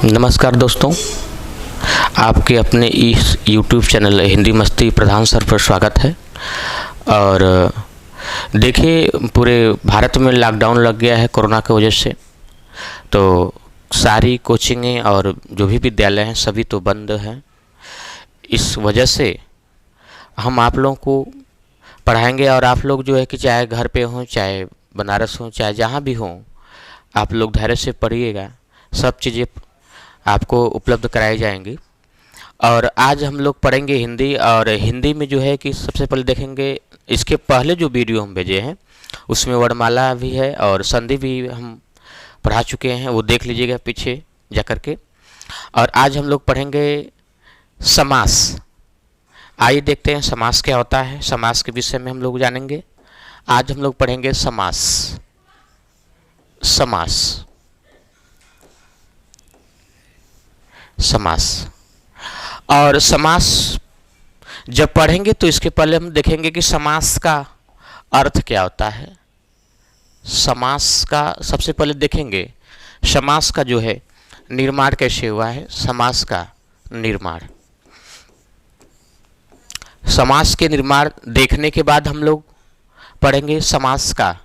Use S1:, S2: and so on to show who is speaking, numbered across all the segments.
S1: नमस्कार दोस्तों, आपके अपने इस YouTube चैनल हिंदी मस्ती प्रधान सर पर स्वागत है। और देखिए, पूरे भारत में लॉकडाउन लग गया है कोरोना की वजह से। तो सारी कोचिंगें और जो भी विद्यालय हैं सभी तो बंद हैं। इस वजह से हम आप लोगों को पढ़ाएंगे और आप लोग जो है कि चाहे घर पे हों, चाहे बनारस हों, चाहे जहाँ भी हों, आप लोग धैर्य से पढ़िएगा। सब चीज़ें आपको उपलब्ध कराई जाएंगी। और आज हम लोग पढ़ेंगे हिंदी। और हिंदी में जो है कि सबसे पहले देखेंगे, इसके पहले जो वीडियो हम भेजे हैं उसमें वर्णमाला भी है और संधि भी हम पढ़ा चुके हैं, वो देख लीजिएगा पीछे जा कर के। और आज हम लोग पढ़ेंगे समास। आइए देखते हैं समास क्या होता है। समास के विषय में हम लोग जानेंगे। आज हम लोग पढ़ेंगे समास। समास समास और समास जब पढ़ेंगे तो इसके पहले हम देखेंगे कि समास का अर्थ क्या होता है। समास का सबसे पहले देखेंगे, समास का जो है निर्माण कैसे हुआ है। समास का निर्माण, समास के निर्माण देखने के बाद हम लोग पढ़ेंगे समास का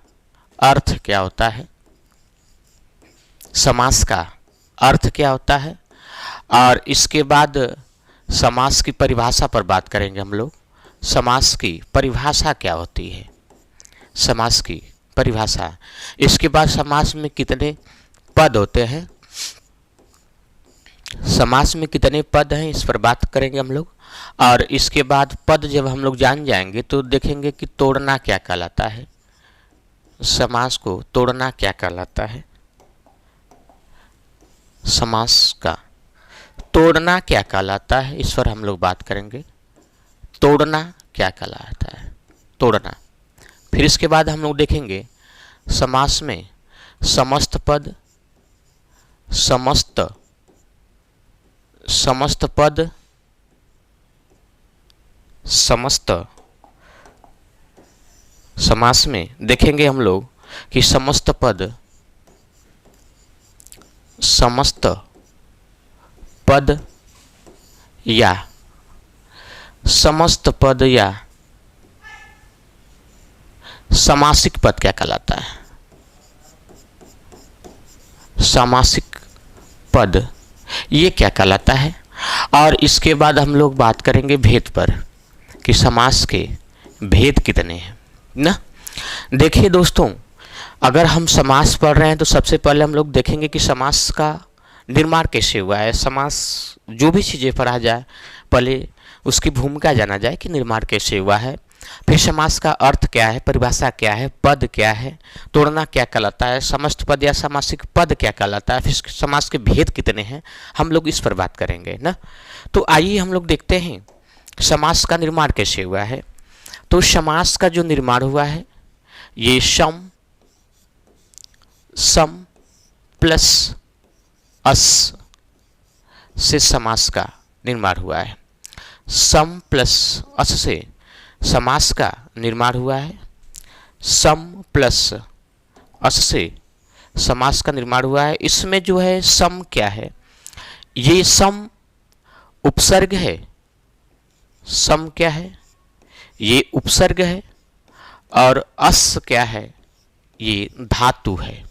S1: अर्थ क्या होता है। समास का अर्थ क्या होता है और इसके बाद समास की परिभाषा पर बात करेंगे हम लोग। समास की परिभाषा क्या होती है, समास की परिभाषा। इसके बाद समास में कितने पद होते हैं, समास में कितने पद हैं इस पर बात करेंगे हम लोग। और इसके बाद पद जब हम लोग जान जाएंगे तो देखेंगे कि तोड़ना क्या कहलाता है। समास को तोड़ना क्या कहलाता है, समास का तोड़ना क्या कहलाता है, इस पर हम लोग बात करेंगे। तोड़ना क्या कहलाता है, तोड़ना। फिर इसके बाद हम लोग देखेंगे समास में समस्त पद, समस्त पद, समस्त। समास में देखेंगे हम लोग कि समस्त पद, समस्त पद या समस्त पद या समासिक पद क्या कहलाता है। समासिक पद ये क्या कहलाता है। और इसके बाद हम लोग बात करेंगे भेद पर कि समास के भेद कितने हैं ना। देखिए दोस्तों, अगर हम समास पढ़ रहे हैं तो सबसे पहले हम लोग देखेंगे कि समास का निर्माण कैसे हुआ है। समास जो भी चीज़ें पढ़ा जाए पहले उसकी भूमिका जाना जाए कि निर्माण कैसे हुआ है। फिर समास का अर्थ क्या है, परिभाषा क्या है, पद क्या है, तोड़ना क्या कहलाता है, समस्त पद या समासिक पद क्या कहलाता है, फिर समास के भेद कितने हैं, हम लोग इस पर बात करेंगे ना। तो आइए हम लोग देखते हैं समास का निर्माण कैसे हुआ है। तो समास का जो निर्माण हुआ है ये सम प्लस अस से समास का निर्माण हुआ है। सम प्लस अस से समास का निर्माण हुआ है। सम प्लस अस से समास का निर्माण हुआ है। इसमें जो है सम क्या है, ये सम उपसर्ग है। सम क्या है, ये उपसर्ग है। और अस क्या है, ये धातु है।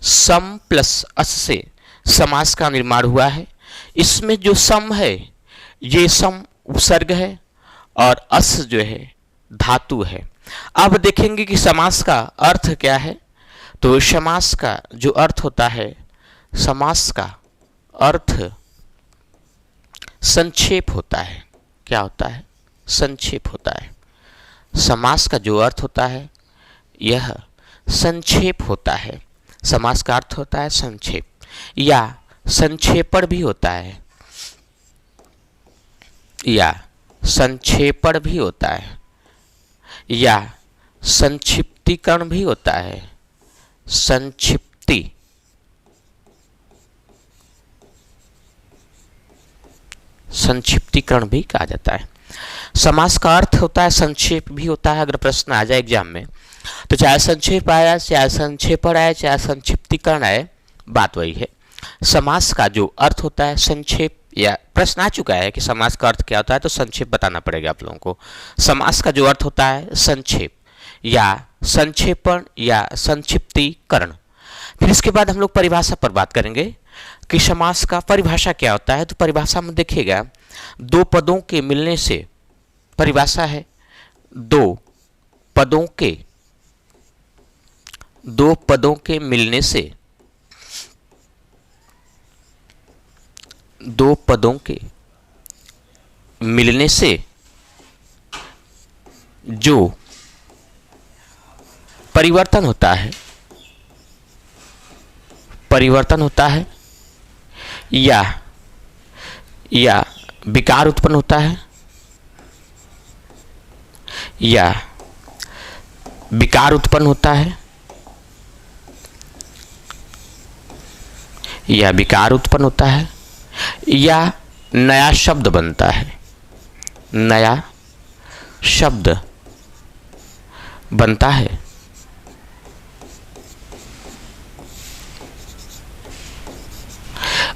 S1: सम प्लस अस से समास का निर्माण हुआ है। इसमें जो सम है ये सम उपसर्ग है और अस जो है धातु है। अब देखेंगे कि समास का अर्थ क्या है। तो समास का जो अर्थ होता है, समास का अर्थ संक्षेप होता है। क्या होता है, संक्षेप होता है। समास का जो अर्थ होता है यह संक्षेप होता है। समास का अर्थ होता है संक्षेप या संक्षेपण भी होता है, या संक्षेपण भी होता है, या संक्षिप्तीकरण भी होता है। संक्षिप्तीकरण भी कहा जाता है। समास का अर्थ होता है संक्षेप भी होता है। अगर प्रश्न आ जाए एग्जाम में तो चाहे संक्षेप आया, चाहे संक्षेपण आए, चाहे संक्षिप्तीकरण आए, बात वही है। समास का जो अर्थ होता है संक्षेप, या प्रश्न आ चुका है कि समास का अर्थ क्या होता है, तो संक्षेप बताना पड़ेगा आप लोगों को। समास का जो अर्थ होता है संक्षेप या संक्षेपण या संक्षिप्तीकरण। फिर इसके बाद हम लोग परिभाषा पर बात करेंगे कि समास का परिभाषा क्या होता है। तो परिभाषा में देखिएगा, दो पदों के मिलने से, परिभाषा है दो पदों के मिलने से, दो पदों के मिलने से जो परिवर्तन होता है या विकार उत्पन्न होता है, या नया शब्द बनता है,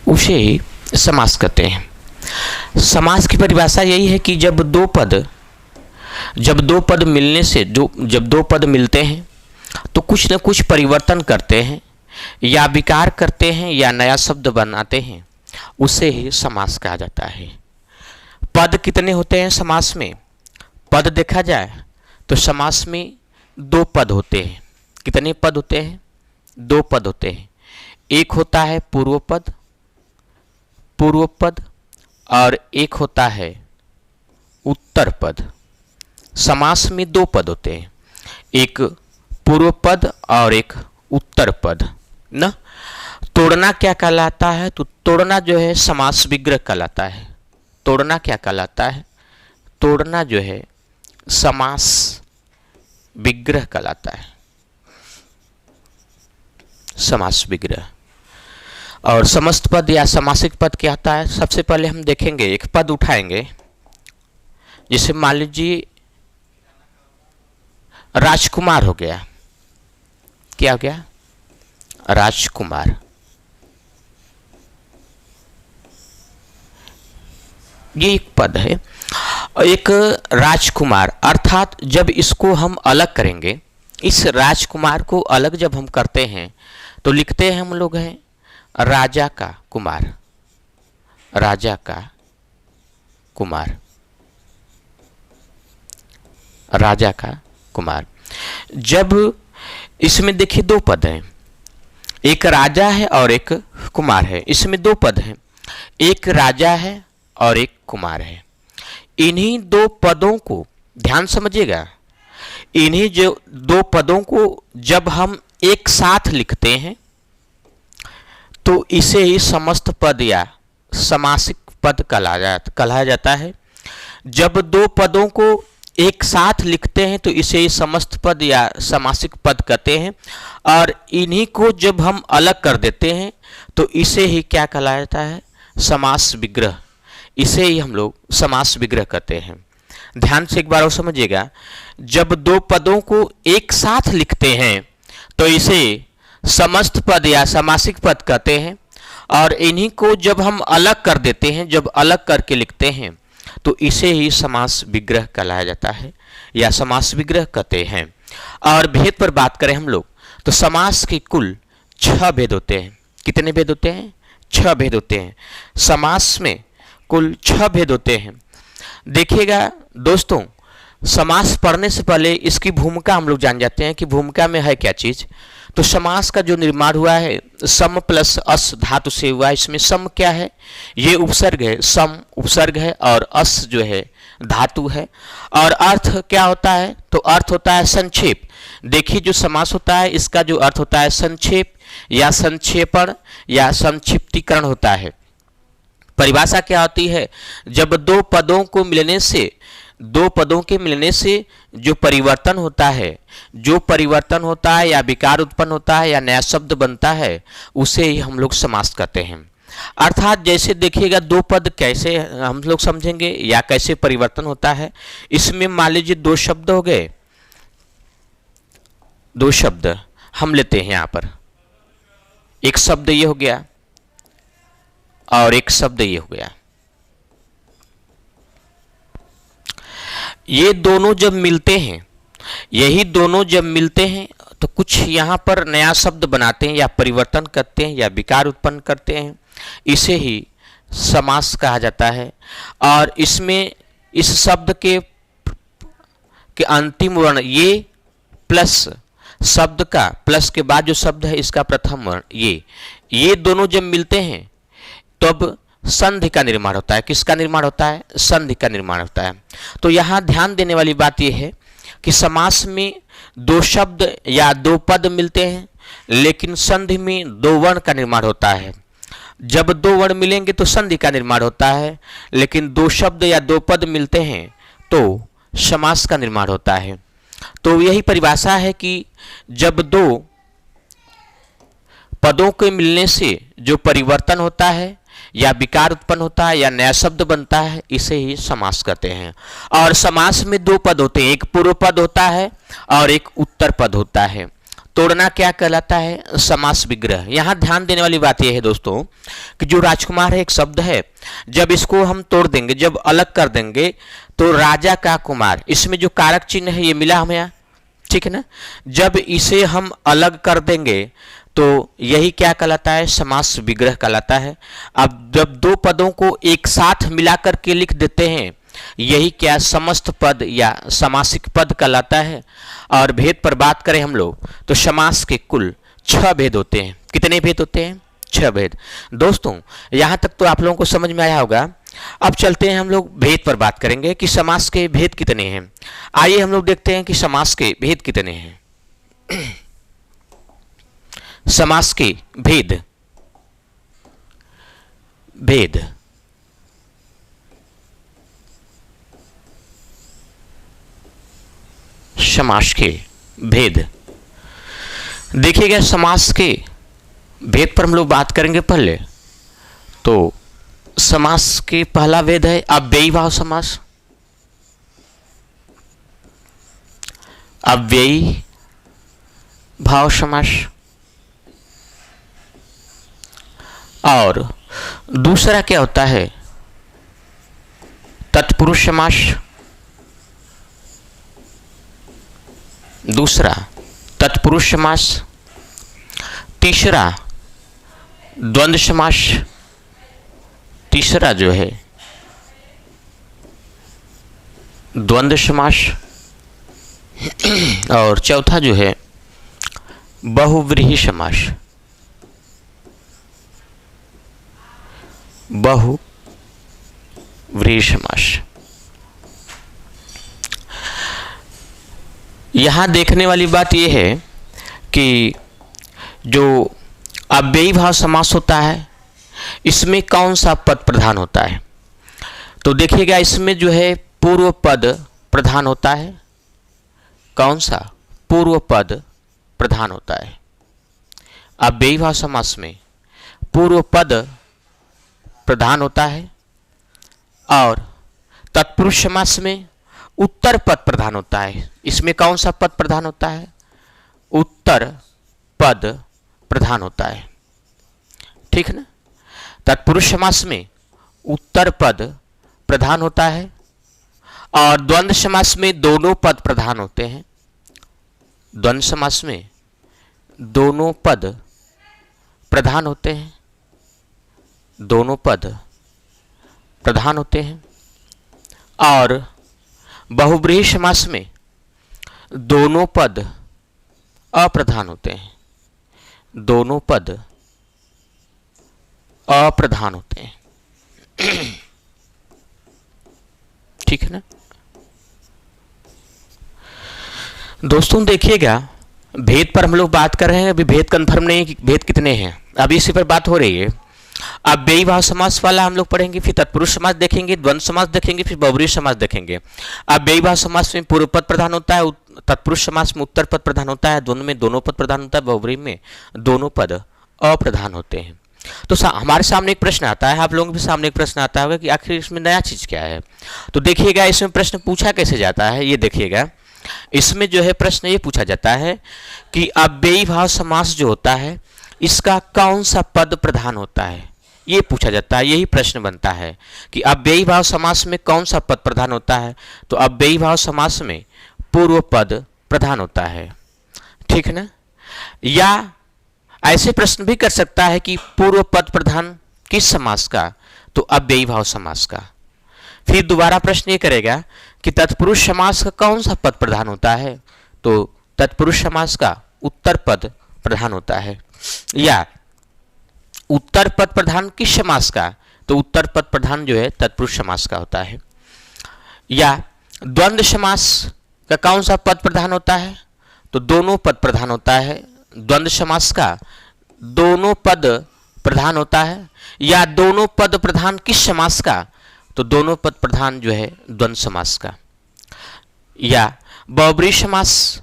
S1: उसे ही समास कहते हैं। समास की परिभाषा यही है कि जब दो पद मिलने से, जब दो पद मिलते हैं तो कुछ न कुछ परिवर्तन करते हैं या विकार करते हैं या नया शब्द बनाते हैं, उसे ही समास कहा जाता है। पद कितने होते हैं समास में? पद देखा जाए तो समास में दो पद होते हैं। कितने पद होते हैं? दो पद होते हैं। एक होता है पूर्व पद और एक होता है उत्तर पद। समास में दो पद होते हैं, एक पूर्व पद और एक उत्तर पद ना। तोड़ना क्या कहलाता है? तो तोड़ना जो है समास विग्रह कहलाता है। तोड़ना क्या कहलाता है? तोड़ना जो है समास विग्रह कहलाता है, समास विग्रह। और समस्त पद या समासिक पद क्या होता है? सबसे पहले हम देखेंगे, एक पद उठाएंगे, जैसे मान लीजिए राजकुमार हो गया। क्या हो गया? राजकुमार। ये एक पद है। एक राजकुमार, अर्थात जब इसको हम अलग करेंगे, इस राजकुमार को अलग जब हम करते हैं तो लिखते हैं हम लोग हैं राजा का कुमार, राजा का कुमार, राजा का कुमार। जब इसमें देखिए दो पद हैं, एक राजा है और एक कुमार है। इसमें दो पद हैं, एक राजा है और एक कुमार है। इन्हीं दो पदों को ध्यान समझिएगा, इन्हीं जो दो पदों को जब हम एक साथ लिखते हैं तो इसे ही समस्त पद या समासिक पद कहा जाता है। जब दो पदों को एक साथ लिखते हैं तो इसे ही समस्त पद या समासिक पद कहते हैं, और इन्हीं को जब हम अलग कर देते हैं तो इसे ही क्या कहलाया जाता है? समास विग्रह। इसे ही हम लोग समास विग्रह कहते हैं। ध्यान से एक बार और समझिएगा, जब दो पदों को एक साथ लिखते हैं तो इसे समस्त पद या समासिक पद कहते हैं, और इन्हीं को जब हम अलग कर देते हैं, जब अलग करके लिखते हैं तो इसे ही समास विग्रह कहलाया जाता है या समास विग्रह कहते हैं। और भेद पर बात करें हम लोग तो समास के कुल 6 भेद होते हैं। कितने भेद होते हैं? 6 भेद होते हैं। समास में कुल 6 भेद होते हैं। देखिएगा दोस्तों, समास पढ़ने से पहले इसकी भूमिका हम लोग जान जाते हैं कि भूमिका में है क्या चीज। तो समास का जो निर्माण हुआ है सम प्लस अस धातु से हुआ है। इसमें सम क्या है? ये उपसर्ग है, सम उपसर्ग है, और अस जो है धातु है। और अर्थ क्या होता है? तो अर्थ होता है संक्षेप। देखिए जो समास होता है इसका जो अर्थ होता है संक्षेप या संक्षेपण या संक्षिप्तीकरण होता है। परिभाषा क्या होती है? जब दो पदों को मिलने से, दो पदों के मिलने से जो परिवर्तन होता है, जो परिवर्तन होता है या विकार उत्पन्न होता है या नया शब्द बनता है, उसे ही हम लोग समास कहते हैं। अर्थात जैसे देखिएगा दो पद कैसे हम लोग समझेंगे या कैसे परिवर्तन होता है। इसमें मान लीजिए दो शब्द हो गए, दो शब्द हम लेते हैं यहाँ पर। एक शब्द ये हो गया और एक शब्द ये हो गया। ये दोनों जब मिलते हैं, यही दोनों जब मिलते हैं तो कुछ यहाँ पर नया शब्द बनाते हैं या परिवर्तन करते हैं या विकार उत्पन्न करते हैं, इसे ही समास कहा जाता है। और इसमें इस शब्द के अंतिम वर्ण ये प्लस शब्द का प्लस के बाद जो शब्द है इसका प्रथम वर्ण ये दोनों जब मिलते हैं तब संधि का निर्माण होता है। किसका निर्माण होता है? संधि का निर्माण होता है। तो यहाँ ध्यान देने वाली बात यह है कि समास में दो शब्द या दो पद मिलते हैं, लेकिन संधि में दो वर्ण का निर्माण होता है। जब दो वर्ण मिलेंगे तो संधि का निर्माण होता है, लेकिन दो शब्द या दो पद मिलते हैं तो समास का निर्माण होता है। तो यही परिभाषा है कि जब दो पदों के मिलने से जो परिवर्तन होता है या विकार उत्पन्न होता है या नया शब्द बनता है, इसे ही समास कहते हैं। और समास में दो पद होते हैं, एक पूर्व पद होता है और एक उत्तर पद होता है। तोड़ना क्या कहलाता है? समास विग्रह। यहाँ ध्यान देने वाली बात यह है दोस्तों कि जो राजकुमार है एक शब्द है, जब इसको हम तोड़ देंगे, जब अलग कर देंगे तो राजा का कुमार, इसमें जो कारक चिन्ह है ये मिला हमें यहाँ, ठीक है ना। जब इसे हम अलग कर देंगे तो यही क्या कहलाता है? समास विग्रह कहलाता है। अब जब दो पदों को एक साथ मिलाकर के लिख देते हैं, यही क्या समस्त पद या समासिक पद कहलाता है। और भेद पर बात करें हम लोग तो समास के कुल 6 भेद होते हैं। कितने भेद होते हैं? 6 भेद। दोस्तों यहाँ तक तो आप लोगों को समझ में आया होगा। अब चलते हैं हम लोग भेद पर बात करेंगे कि समास के भेद कितने हैं। आइए हम लोग देखते हैं कि समास के भेद कितने हैं। समास के भेद समास के भेद देखिएगा। समास के भेद पर हम लोग बात करेंगे पहले। तो समास के पहला भेद है अव्ययी भाव समास। अव्ययी भाव समास। और दूसरा क्या होता है? तत्पुरुष समास। दूसरा तत्पुरुष समास। तीसरा द्वंद्व समास। तीसरा जो है द्वंद्व समास। और चौथा जो है बहुव्रीहि समास। बहुव्रीहि समास। यहाँ देखने वाली बात यह है कि जो अव्ययी भाव समास होता है इसमें कौन सा पद प्रधान होता है? तो देखिएगा इसमें जो है पूर्व पद प्रधान होता है। कौन सा? पूर्व पद प्रधान होता है। अव्ययी भाव समास में पूर्व पद प्रधान होता है और तत्पुरुष समास में उत्तर पद प्रधान होता है। इसमें कौन सा पद प्रधान होता है? उत्तर पद प्रधान होता है, ठीक है ना। तत्पुरुष समास में उत्तर पद प्रधान होता है और द्वंद्व समास में दोनों पद प्रधान होते हैं। द्वंद्व समास में दोनों पद प्रधान होते हैं। दोनों पद प्रधान होते हैं। और बहुव्रीहि समास में दोनों पद अप्रधान होते हैं। दोनों पद अप्रधान होते हैं, ठीक है ना। दोस्तों देखिएगा भेद पर हम लोग बात कर रहे हैं। अभी भेद कंफर्म नहीं है कि भेद कितने हैं, अभी इसी पर बात हो रही है। अव्ययी भाव समास वाला हम लोग पढ़ेंगे, फिर तत्पुरुष समास देखेंगे, द्वंद्व समास देखेंगे, फिर बहुव्रीहि समास देखेंगे। अव्ययी भाव समास में पूर्व पद प्रधान होता है, तत्पुरुष समास में उत्तर पद प्रधान होता है, द्वंद्व में दोनों पद प्रधान होता है, बहुव्रीहि में दोनों पद अप्रधान होते हैं। तो हमारे सामने एक प्रश्न आता है, आप लोगों के सामने एक प्रश्न आता होगा कि आखिर इसमें नया चीज क्या है। तो देखिएगा इसमें प्रश्न पूछा कैसे जाता है, ये देखिएगा। इसमें जो है प्रश्न ये पूछा जाता है कि अव्ययी भाव समास जो होता है इसका कौन सा पद प्रधान होता है। ये पूछा जाता है, यही प्रश्न बनता है कि अव्ययी भाव समास में कौन सा पद प्रधान होता है। तो अव्ययी भाव समास में पूर्व पद प्रधान होता है, ठीक है ना। या ऐसे प्रश्न भी कर सकता है कि पूर्व पद प्रधान किस समास का, तो अव्ययी भाव समास का। फिर दोबारा प्रश्न ये करेगा कि तत्पुरुष समास का कौन सा पद प्रधान होता है, तो तत्पुरुष समास का उत्तर पद प्रधान होता है। या उत्तर पद प्रधान किस समास का, तो उत्तर पद प्रधान जो है तत्पुरुष समास का होता है। या द्वंद्व समास का कौन सा पद प्रधान होता है, तो दोनों पद प्रधान होता है। द्वंद्व समास का दोनों पद प्रधान होता है। या दोनों पद प्रधान किस समास का, तो दोनों पद प्रधान जो है द्वंद्व समास का। या बहुब्रीहि समास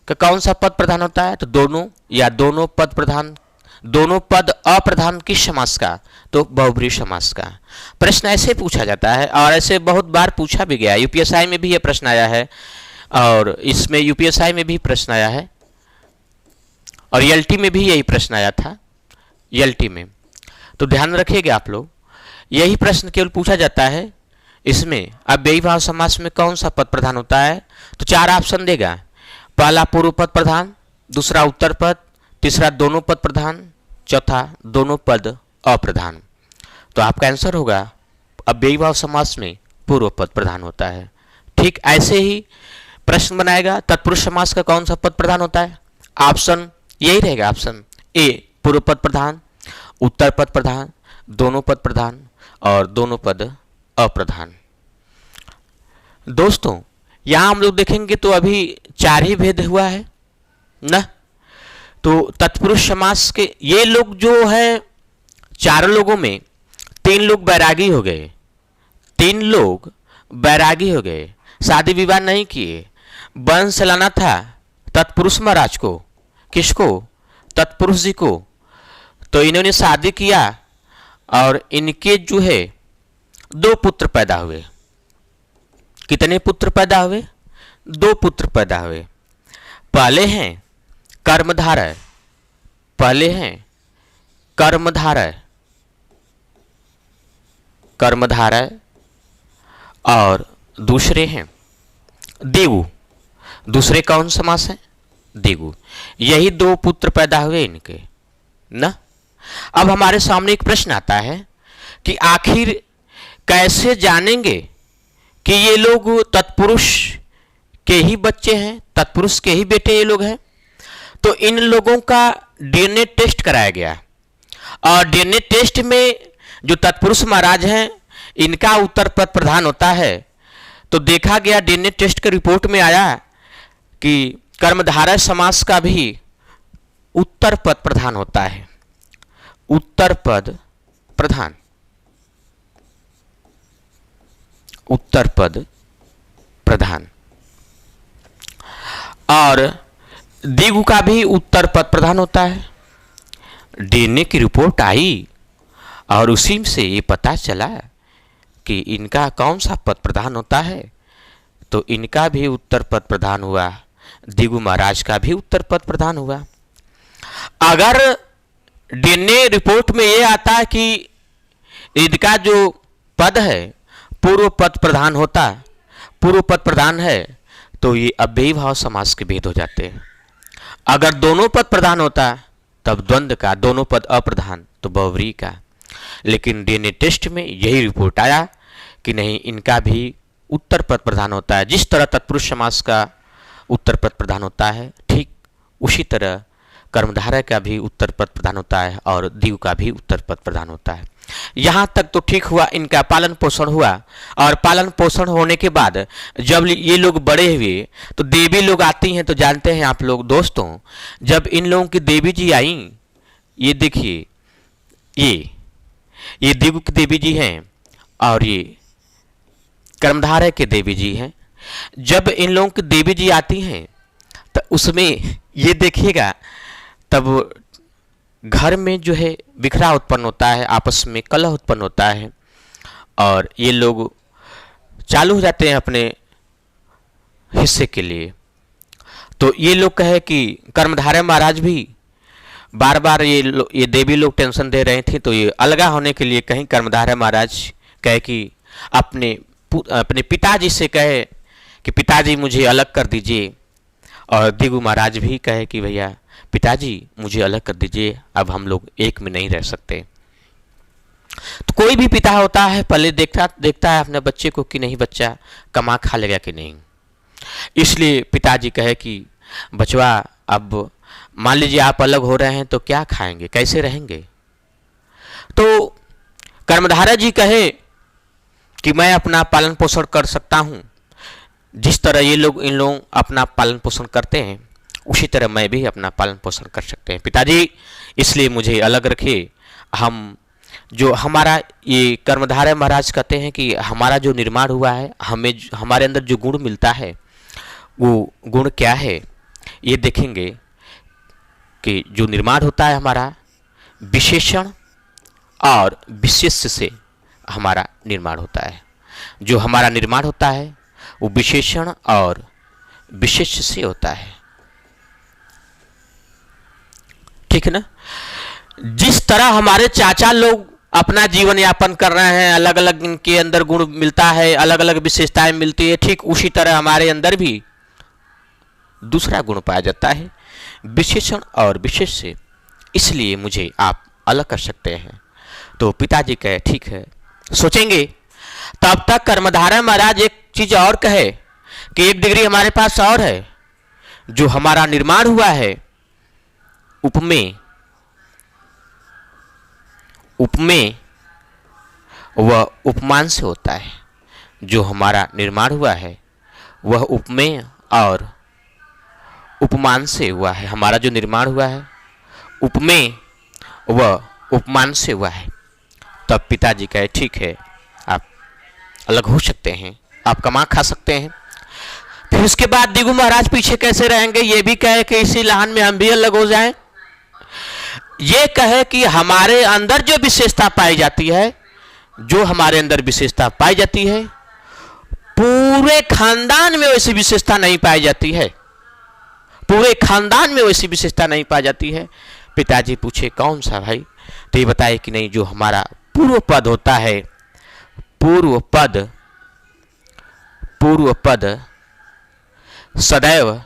S1: का कौन सा पद प्रधान होता है, तो दोनों या दोनों पद प्रधान, दोनों पद अप्रधान किस समास का, तो बहुब्रीहि समास का। प्रश्न ऐसे पूछा जाता है और ऐसे बहुत बार पूछा भी गया। यूपीएसआई में भी ये प्रश्न आया है और इसमें यूपीएसआई में भी प्रश्न आया है और एलटी में भी यही प्रश्न आया था, एलटी में। तो ध्यान रखिएगा आप लोग, यही प्रश्न केवल पूछा जाता है। इसमें अव्ययी भाव समास में कौन सा पद प्रधान होता है, तो 4 ऑप्शन देगा। पहला पूर्व पद प्रधान, दूसरा उत्तर पद, तीसरा दोनों पद प्रधान, चौथा दोनों पद अप्रधान। तो आपका आंसर होगा अव्ययी भाव समास में पूर्व पद प्रधान होता है। ठीक ऐसे ही प्रश्न बनाएगा तत्पुरुष समास का कौन सा पद प्रधान होता है। ऑप्शन यही रहेगा, ऑप्शन ए पूर्व पद प्रधान, उत्तर पद प्रधान, दोनों पद प्रधान और दोनों पद अप्रधान। दोस्तों यहां हम लोग देखेंगे तो अभी 4 ही भेद हुआ है ना। तो तत्पुरुष समास के ये लोग जो है, 4 लोगों में 3 लोग बैरागी हो गए, 3 लोग बैरागी हो गए, शादी विवाह नहीं किए। वंश लाना था तत्पुरुष महाराज को, किसको, तत्पुरुष जी को। तो इन्होंने शादी किया और इनके जो है 2 पुत्र पैदा हुए। कितने पुत्र पैदा हुए, 2 पुत्र पैदा हुए। पहले हैं कर्मधारय, पहले हैं कर्मधारय, कर्मधारय और दूसरे हैं देवु। दूसरे कौन समास है, देवु। यही 2 पुत्र पैदा हुए इनके ना। अब हमारे सामने एक प्रश्न आता है कि आखिर कैसे जानेंगे कि ये लोग तत्पुरुष के ही बच्चे हैं, तत्पुरुष के ही बेटे ये लोग हैं। तो इन लोगों का डीएनए टेस्ट कराया गया और डीएनए टेस्ट में जो तत्पुरुष महाराज हैं इनका उत्तर पद प्रधान होता है। तो देखा गया डीएनए टेस्ट के रिपोर्ट में आया कि कर्मधारय समास का भी उत्तर पद प्रधान होता है, उत्तर पद प्रधान, उत्तर पद प्रधान। और दिगु का भी उत्तर पद प्रधान होता है। डीएनए की रिपोर्ट आई और उसी से ये पता चला कि इनका कौन सा पद प्रधान होता है। तो इनका भी उत्तर पद प्रधान हुआ, दिगु महाराज का भी उत्तर पद प्रधान हुआ। अगर डीएनए रिपोर्ट में ये आता है कि इनका जो पद है पूर्व पद प्रधान होता, पूर्व पद प्रधान है, तो ये अव्ययी भाव समास के भेद हो जाते हैं। अगर दोनों पद प्रधान होता तब द्वंद्व का, दोनों पद अप्रधान तो बहुव्रीहि का। लेकिन डीएनए टेस्ट में यही रिपोर्ट आया कि नहीं, इनका भी उत्तर पद प्रधान होता है। जिस तरह तत्पुरुष समास का उत्तर पद प्रधान होता है, ठीक उसी तरह कर्मधारय का भी उत्तर पद प्रधान होता है और दिगु का भी उत्तर पद प्रधान होता है। यहाँ तक तो ठीक हुआ, इनका पालन पोषण हुआ। और पालन पोषण होने के बाद जब ये लोग बड़े हुए तो देवी लोग आती हैं। तो जानते हैं आप लोग दोस्तों, जब इन लोगों की देवी जी आई, ये देखिए, ये दिगु की देवी जी हैं और ये कर्मधारय के देवी जी हैं। जब इन लोगों की देवी जी आती हैं तो उसमें ये देखिएगा, तब घर में जो है बिखरा उत्पन्न होता है, आपस में कलह उत्पन्न होता है और ये लोग चालू हो जाते हैं अपने हिस्से के लिए। तो ये लोग कहे कि कर्मधारय महाराज भी बार बार ये देवी लोग टेंशन दे रहे थे, तो ये अलगा होने के लिए कहीं कर्मधारय महाराज कहे कि अपने पिताजी से कहे कि पिताजी मुझे अलग कर दीजिए, और दिगु महाराज भी कहे कि भैया पिताजी मुझे अलग कर दीजिए, अब हम लोग एक में नहीं रह सकते। तो कोई भी पिता होता है पहले देखता है अपने बच्चे को कि नहीं बच्चा कमा खा लेगा कि नहीं। इसलिए पिताजी कहे कि बचवा अब मान लीजिए आप अलग हो रहे हैं तो क्या खाएंगे, कैसे रहेंगे। तो कर्मधारय जी कहे कि मैं अपना पालन पोषण कर सकता हूँ, जिस तरह इन लोग अपना पालन पोषण करते हैं उसी तरह मैं भी अपना पालन पोषण कर सकते हैं पिताजी, इसलिए मुझे अलग रखिए। हम जो हमारा ये कर्मधारय महाराज कहते हैं कि हमारा जो निर्माण हुआ है, हमें हमारे अंदर जो गुण मिलता है वो गुण क्या है, ये देखेंगे कि जो निर्माण होता है हमारा विशेषण और विशेष्य से हमारा निर्माण होता है। जो हमारा निर्माण होता है वो विशेषण और विशेष्य से होता है, ठीक है ना। जिस तरह हमारे चाचा लोग अपना जीवन यापन कर रहे हैं, अलग अलग इनके अंदर गुण मिलता है, अलग अलग विशेषताएं मिलती है, ठीक उसी तरह हमारे अंदर भी दूसरा गुण पाया जाता है विशेषण और विशेष से, इसलिए मुझे आप अलग कर सकते हैं। तो पिताजी कहे ठीक है सोचेंगे। तब तक कर्मधारय महाराज एक चीज और कहे कि एक डिग्री हमारे पास और है, जो हमारा निर्माण हुआ है उपमेय वह उपमान से होता है। जो हमारा निर्माण हुआ है वह उपमेय और उपमान से हुआ है। हमारा जो निर्माण हुआ है उपमेय वह उपमान से हुआ है। तब पिताजी कहे ठीक है आप अलग हो सकते हैं, आप कमा खा सकते हैं। फिर उसके बाद दिगु महाराज पीछे कैसे रहेंगे, ये भी कहे कि इसी लाहन में हम भी अलग हो जाएं। ये कहे कि हमारे अंदर जो विशेषता पाई जाती है, जो हमारे अंदर विशेषता पाई जाती है पूरे खानदान में वैसी विशेषता नहीं पाई जाती है, पूरे खानदान में वैसी विशेषता नहीं पाई जाती है। पिताजी पूछे कौन सा भाई, तो ये बताए कि नहीं जो हमारा पूर्व पद होता है, पूर्व पद सदैव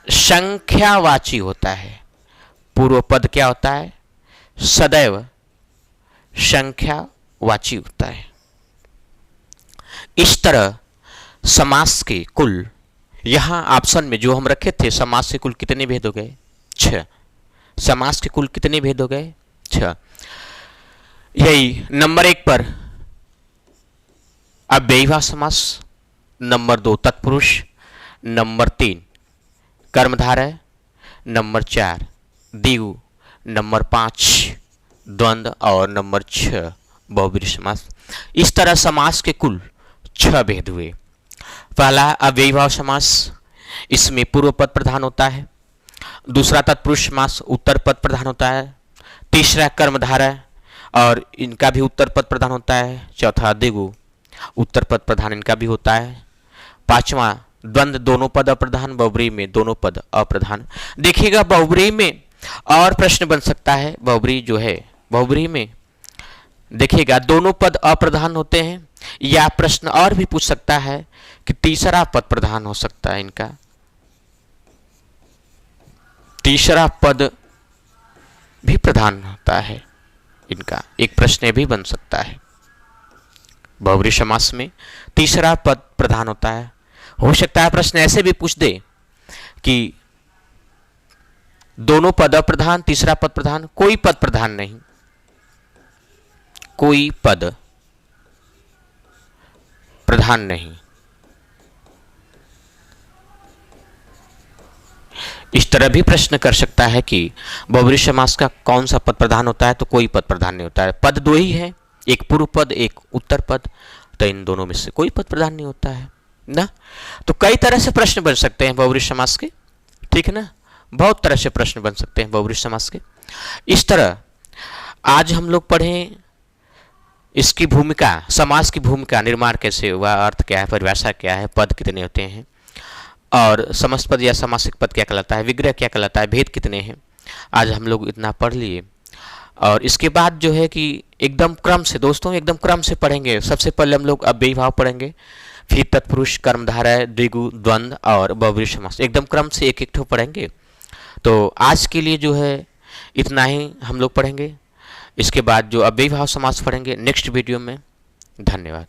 S1: संख्यावाची होता है। पूर्व पद क्या होता है, सदैव संख्यावाची होता है। इस तरह समास के कुल, यहां ऑप्शन में जो हम रखे थे समास के कुल कितने भेद हो गए, 6। समास के कुल कितने भेद हो गए, 6। यही नंबर 1 पर अव्ययीभाव समास, नंबर 2 तत्पुरुष, नंबर 3 कर्मधारय, नंबर 4 दिगु, नंबर 5 द्वंद्व और नंबर 6 बहुब्रीहि समास। इस तरह समास के कुल 6 भेद हुए। पहला अव्ययीभाव समास, इसमें पूर्व पद प्रधान होता है। दूसरा तत्पुरुष समास, उत्तर पद प्रधान होता है। तीसरा कर्मधारय और इनका भी उत्तर पद प्रधान होता है। चौथा दिगु, उत्तर पद प्रधान इनका भी होता है। पांचवा द्वंद्व, दोनों पद अप्रधान। बहुब्रीहि में दोनों पद अप्रधान। देखिएगा बहुब्रीहि में और प्रश्न बन सकता है। बहुब्रीहि जो है, बहुब्रीहि में देखिएगा दोनों पद अप्रधान होते हैं, या प्रश्न और भी पूछ सकता है कि तीसरा पद प्रधान हो सकता है इनका, तीसरा पद भी प्रधान होता है इनका, एक प्रश्न भी बन सकता है। बहुब्रीहि समास में तीसरा पद प्रधान होता है। हो सकता है प्रश्न ऐसे भी पूछ दे कि दोनों पद अप्रधान, तीसरा पद प्रधान, कोई पद प्रधान नहीं, कोई पद प्रधान नहीं। इस तरह भी प्रश्न कर सकता है कि बहुब्रीहि समास का कौन सा पद प्रधान होता है, तो कोई पद प्रधान नहीं होता है। पद 2 ही है, एक पूर्व पद एक उत्तर पद, तो इन दोनों में से कोई पद प्रधान नहीं होता है ना। तो कई तरह से प्रश्न बन सकते हैं बहुब्रीहि समास के, ठीक है ना, बहुत तरह से प्रश्न बन सकते हैं बहुब्रीहि समास के। इस तरह आज हम लोग पढ़ें इसकी भूमिका, समास की भूमिका, निर्माण कैसे हुआ, अर्थ क्या है, परिभाषा क्या है, पद कितने होते हैं, और समस्त पद या समासिक पद क्या कहलाता है, विग्रह क्या कहलाता है, भेद कितने हैं, आज हम लोग इतना पढ़ लिए। और इसके बाद जो है कि एकदम क्रम से दोस्तों, एकदम क्रम से पढ़ेंगे। सबसे पहले हम लोग अव्ययी भाव पढ़ेंगे, फिर तत्पुरुष, कर्मधारय, द्विगु, द्वंद्व और बहुब्रीहि समास, एकदम क्रम से एक एक ठो पढ़ेंगे। तो आज के लिए जो है इतना ही हम लोग पढ़ेंगे। इसके बाद जो अव्ययी भाव समास पढ़ेंगे नेक्स्ट वीडियो में। धन्यवाद।